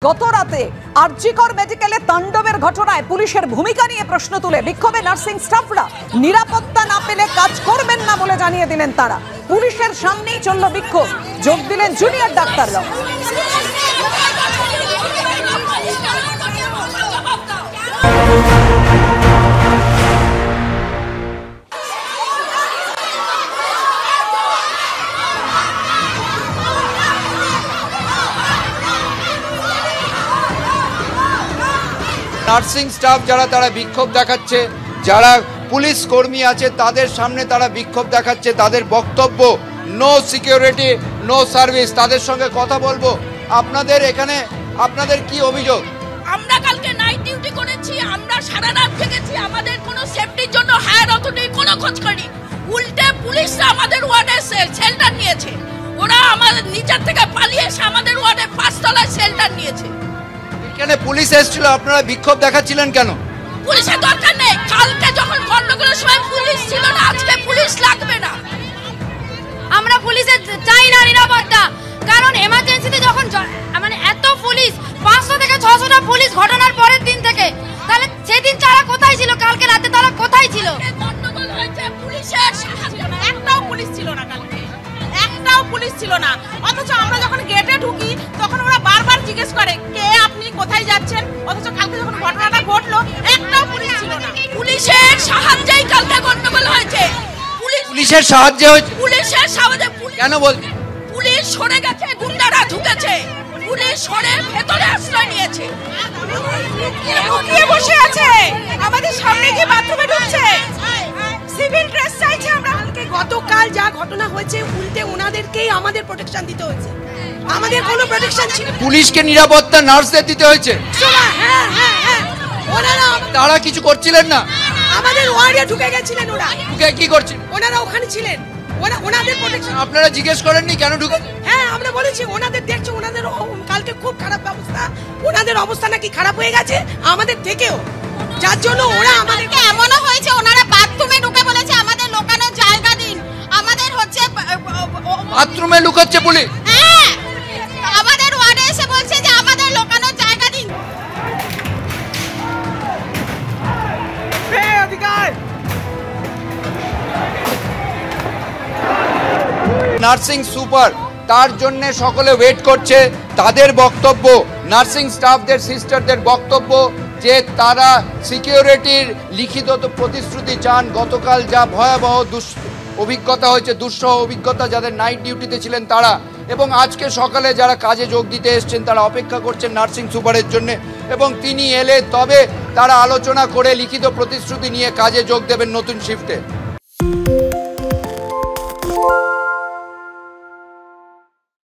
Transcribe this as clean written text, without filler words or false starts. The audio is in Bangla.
গত রাতে আরজিকর মেডিকেলে তাণ্ডবের ঘটনায় পুলিশের ভূমিকা নিয়ে প্রশ্ন তুলে বিক্ষোভে নার্সিং স্টাফরা নিরাপত্তা না পেলে কাজ করবেন না বলে জানিয়ে দিলেন তারা। পুলিশের সামনেই চলল বিক্ষোভ, যোগ দিলেন জুনিয়র ডাক্তাররাও। নার্সিং স্টাফ যারা তারা বিক্ষোভ দেখাচ্ছে, যারা পুলিশ কর্মী আছে তাদের সামনে তারা বিক্ষোভ দেখাচ্ছে। তাদের বক্তব্য নো সিকিউরিটি নো সার্ভিস। তাদের সঙ্গে কথা বলবো। আপনাদের এখানে আপনাদের কি অভিযোগ? আমরা কালকে নাইট ডিউটি করেছি, আমরা সারা রাত জেগেছি, আমাদের কোনো সেফটির জন্য হায়ার অথরিটি কোনো খোঁজ করেনি। উল্টে পুলিশরা আমাদের ওয়ার্ডে শেল্টার নিয়েছে। ওরা আমাদের নিচের থেকে পালিয়ে এসে আমাদের ওয়ার্ডে 5 তলায় শেল্টার নিয়েছে। এখানে পুলিশ এসেছিল, আপনারা বিক্ষোভ দেখাচ্ছিলেন কেন? পুলিশের দরকার নেই। কালকে যখন গন্ডগোলের সময় পুলিশ ছিল না, আজকে পুলিশ লাগবে না। আমরা পুলিশের চাই না নিরাপত্তা, কারণ এমার্জেন্সিতে যখন মানে এত পুলিশ 500 থেকে 600টা পুলিশ ঘটনার পরের দিন থেকে, তাহলে সেদিন তারা কোথায় ছিল? কালকে রাতে তারা কোথায় ছিল? গন্ডগোল হয়েছে, পুলিশের একটাও পুলিশ ছিল না, কালকে একটাও পুলিশ ছিল না। অথচ আমরা যখন গেটে ঢুকি তখন ওরা বারবার জিজ্ঞেস করে কে আপনি, কোথায় যাচ্ছেন। অথচ কালকে যখন ঘটনাটা ঘটলো একটাও পুলিশ ছিল না। পুলিশের সাহায্যেই কালকে গন্ডগোল হয়েছে। পুলিশের সাহায্যে হয়েছে? পুলিশের সাহায্যে। কেন বলছেন? পুলিশ সরে গেছে, গুন্ডারা ঢুকেছে, পুলিশ সরে ভেতরে আশ্রয় নিয়েছে, লুকিয়ে বসে আছে, আমাদের সামনে গিয়ে বাথরুমে ঢুকছে, সিভিল ড্রেস চাইছে। আমরা গতকাল যা ঘটনা হয়েছে উল্টে ওনাদেরকেই আমাদের প্রোটেকশন দিতে হয়েছে, আমাদের কোনো প্রোটেকশন ছিল। পুলিশকে নিরাপত্তা নার্সদের দিতে হয়েছে। হ্যাঁ, ওনারা তারা কিছু করছিলেন না? আমাদের ওয়ার্ডে ঢুকে গেছিলেন। ওরা ঢুকে কি করছিলেন? ওনারা ওখানে ছিলেন, ওনাদের প্রোটেকশন। আপনারা জিজ্ঞেস করেননি কেন ঢুকে? হ্যাঁ, আমরা বলেছি ওনাদের দেখছো, ওনাদের কালকে খুব খারাপ অবস্থা, ওনাদের অবস্থা নাকি খারাপ হয়ে গেছে আমাদের থেকেও, যার জন্য ওরা আমাদেরকে এমনও হয়েছে ওনারা বাথরুমে ঢুকে বলেছে আমাদের লোকানোর জায়গা দিন, আমাদের হচ্ছে বাথরুমে লুকাচ্ছে পুলিশ। হ্যাঁ, আমাদের ওয়ার্ডে এসে বলছে যে আমাদের লোকানোর জায়গা দিন। নার্সিং সুপার, তার জন্য সকলে ওয়েট করছে। তাদের বক্তব্য, নার্সিং স্টাফদের সিস্টারদের বক্তব্য যে তারা সিকিউরিটির লিখিত প্রতিশ্রুতি চান। গতকাল যা ভয়াবহ অভিজ্ঞতা হয়েছে, দুঃসহ অভিজ্ঞতা যাদের নাইট ডিউটিতে ছিলেন তারা, এবং আজকে সকালে যারা কাজে যোগ দিতে এসছেন তারা অপেক্ষা করছেন নার্সিং সুপারের জন্য, এবং তিনি এলে তবে তারা আলোচনা করে লিখিত প্রতিশ্রুতি নিয়ে কাজে যোগ দেবেন নতুন শিফটে।